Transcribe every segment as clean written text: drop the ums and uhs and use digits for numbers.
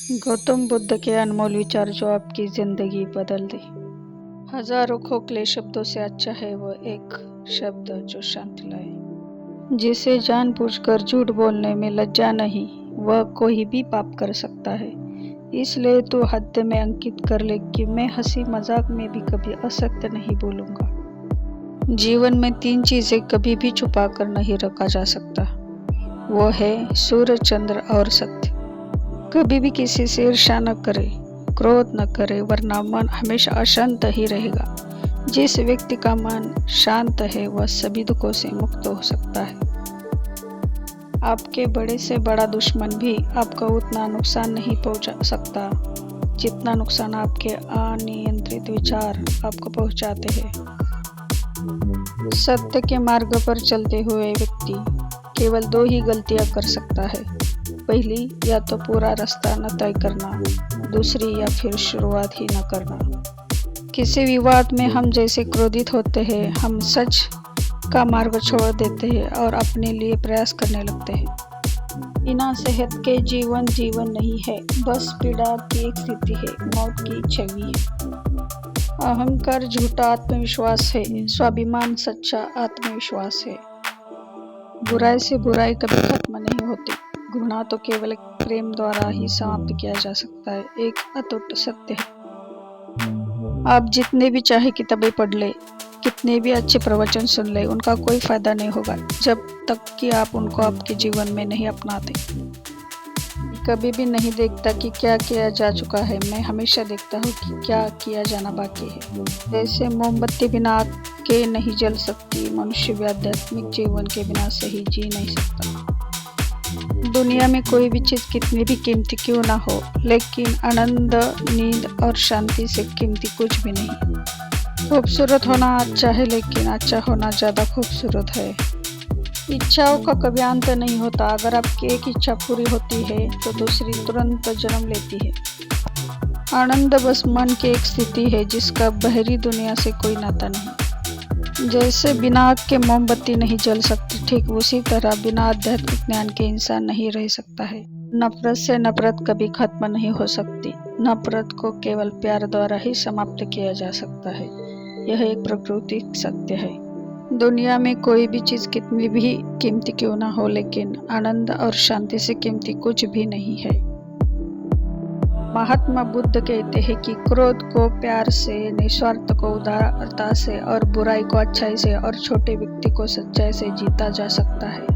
गौतम बुद्ध के अनमोल विचार जो आपकी जिंदगी बदल दे। हजारों खोखले शब्दों से अच्छा है वो एक शब्द जो शांति लाए। जिसे जानबूझकर झूठ बोलने में लज्जा नहीं, वह कोई भी पाप कर सकता है। इसलिए तू हद में अंकित कर ले कि मैं हंसी मजाक में भी कभी असत्य नहीं बोलूंगा। जीवन में 3 चीजें कभी भी छुपा कर नहीं रखा जा सकता, वो है सूर्य, चंद्र और सत्य। कभी भी किसी से ईर्ष्या न करे, क्रोध न करे, वरना मन हमेशा अशांत ही रहेगा। जिस व्यक्ति का मन शांत है वह सभी दुखों से मुक्त हो सकता है। आपके बड़े से बड़ा दुश्मन भी आपका उतना नुकसान नहीं पहुंचा सकता जितना नुकसान आपके अनियंत्रित विचार आपको पहुंचाते हैं। सत्य के मार्ग पर चलते हुए व्यक्ति केवल 2 ही गलतियां कर सकता है। पहली, या तो पूरा रास्ता न तय करना, दूसरी या फिर शुरुआत ही न करना। किसी विवाद में हम जैसे क्रोधित होते हैं, हम सच का मार्ग छोड़ देते हैं और अपने लिए प्रयास करने लगते हैं। बिना सेहत के जीवन नहीं है, बस पीड़ा की एक स्थिति है, मौत की छवि है। अहंकार झूठा आत्मविश्वास है, स्वाभिमान सच्चा आत्मविश्वास है। बुराई से बुराई कभी खत्म नहीं होती, घृणा तो केवल प्रेम द्वारा ही समाप्त किया जा सकता है। एक अटूट सत्य है, आप जितने भी चाहे किताबें पढ़ ले, कितने भी अच्छे प्रवचन सुन ले, उनका कोई फायदा नहीं होगा जब तक कि आप उनको आपके जीवन में नहीं अपनाते। कभी भी नहीं देखता कि क्या किया जा चुका है, मैं हमेशा देखता हूँ कि क्या किया जाना बाकी है। जैसे मोमबत्ती बिना आग के नहीं जल सकती, मनुष्य भी आध्यात्मिक जीवन के बिना सही जी नहीं सकता। दुनिया में कोई भी चीज कितनी भी कीमती क्यों ना हो, लेकिन आनंद, नींद और शांति से कीमती कुछ भी नहीं। खूबसूरत होना अच्छा है, लेकिन अच्छा होना ज्यादा खूबसूरत है। इच्छाओं का कभी अंत नहीं होता, अगर आपकी एक इच्छा पूरी होती है तो दूसरी तुरंत जन्म लेती है। आनंद बस मन की एक स्थिति है जिसका बाहरी दुनिया से कोई नाता नहीं। जैसे बिना आग के मोमबत्ती नहीं जल सकती, ठीक उसी तरह बिना आध्यात्मिक ज्ञान के इंसान नहीं रह सकता है। नफरत से नफरत कभी खत्म नहीं हो सकती, नफरत को केवल प्यार द्वारा ही समाप्त किया जा सकता है। यह एक प्राकृतिक सत्य है। दुनिया में कोई भी चीज कितनी भी कीमती क्यों ना हो, लेकिन आनंद और शांति से कीमती कुछ भी नहीं है। महात्मा बुद्ध कहते हैं कि क्रोध को प्यार से, निस्वार्थ को उदारता से और बुराई को अच्छाई से और छोटे व्यक्ति को सच्चाई से जीता जा सकता है।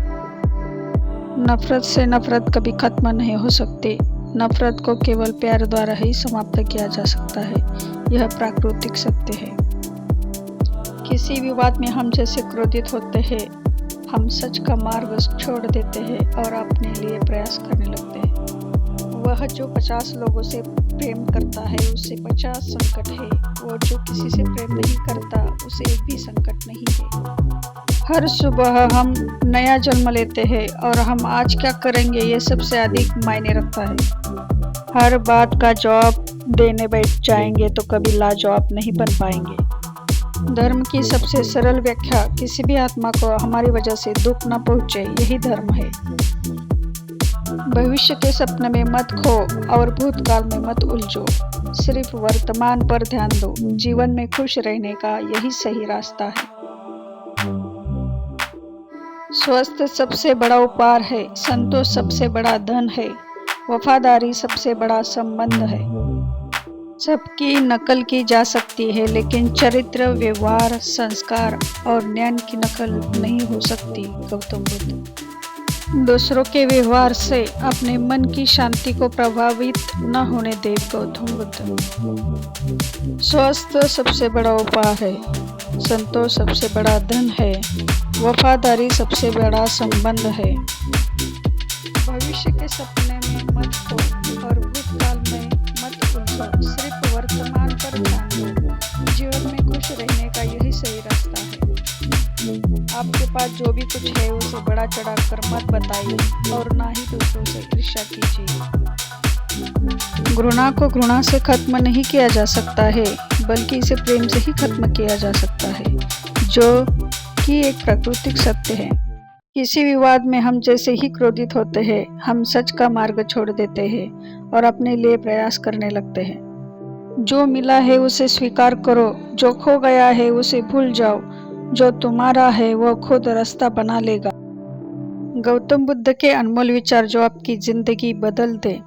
नफरत से नफरत कभी खत्म नहीं हो सकती, नफरत को केवल प्यार द्वारा ही समाप्त किया जा सकता है। यह प्राकृतिक सत्य है। किसी विवाद में हम जैसे क्रोधित होते हैं, हम सच का मार्ग छोड़ देते हैं और अपने लिए प्रयास करने लगते हैं। वह जो 50 लोगों से प्रेम करता है उसे 50 संकट है, वो जो किसी से प्रेम नहीं करता उसे एक भी संकट नहीं है। हर सुबह हम नया जन्म लेते हैं और हम आज क्या करेंगे ये सबसे अधिक मायने रखता है। हर बात का जवाब देने बैठ जाएंगे तो कभी लाजवाब नहीं बन पाएंगे। धर्म की सबसे सरल व्याख्या, किसी भी आत्मा को हमारी वजह से दुख न पहुंचे, यही धर्म है। भविष्य के सपने में मत खो और भूतकाल में मत उलझो, सिर्फ वर्तमान पर ध्यान दो। जीवन में खुश रहने का यही सही रास्ता है। स्वास्थ्य सबसे बड़ा उपहार है, संतोष सबसे बड़ा धन है, वफादारी सबसे बड़ा संबंध है। सबकी नकल की जा सकती है, लेकिन चरित्र, व्यवहार, संस्कार और ज्ञान की नकल नहीं हो सकती। गौतम बुद्ध। दूसरों के व्यवहार से अपने मन की शांति को प्रभावित न होने दे। गौतम बुद्ध। स्वास्थ्य सबसे बड़ा उपहार है, संतोष सबसे बड़ा धन है, वफादारी सबसे बड़ा संबंध है। भविष्य के सपने में मत खो और भूतकाल में मत उलझो, सिर्फ वर्तमान पर ध्यान दो। जीवन में खुश रहने का यही सही रास्ता है। आपके पास जो भी कुछ है उसे बड़ा चढ़ाकर मत बताइए और ना ही दूसरों से ईर्ष्या कीजिए। घृणा को घृणा से खत्म नहीं किया जा सकता है, बल्कि इसे प्रेम से ही खत्म किया जा सकता है, जो कि एक प्राकृतिक सत्य है। किसी विवाद में हम जैसे ही क्रोधित होते हैं, हम सच का मार्ग छोड़ देते हैं और अपने लिए प्रयास करने लगते हैं। जो मिला है उसे स्वीकार करो, जो खो गया है उसे भूल जाओ, जो तुम्हारा है वो खुद रास्ता बना लेगा। गौतम बुद्ध के अनमोल विचार जो आपकी जिंदगी बदल दे।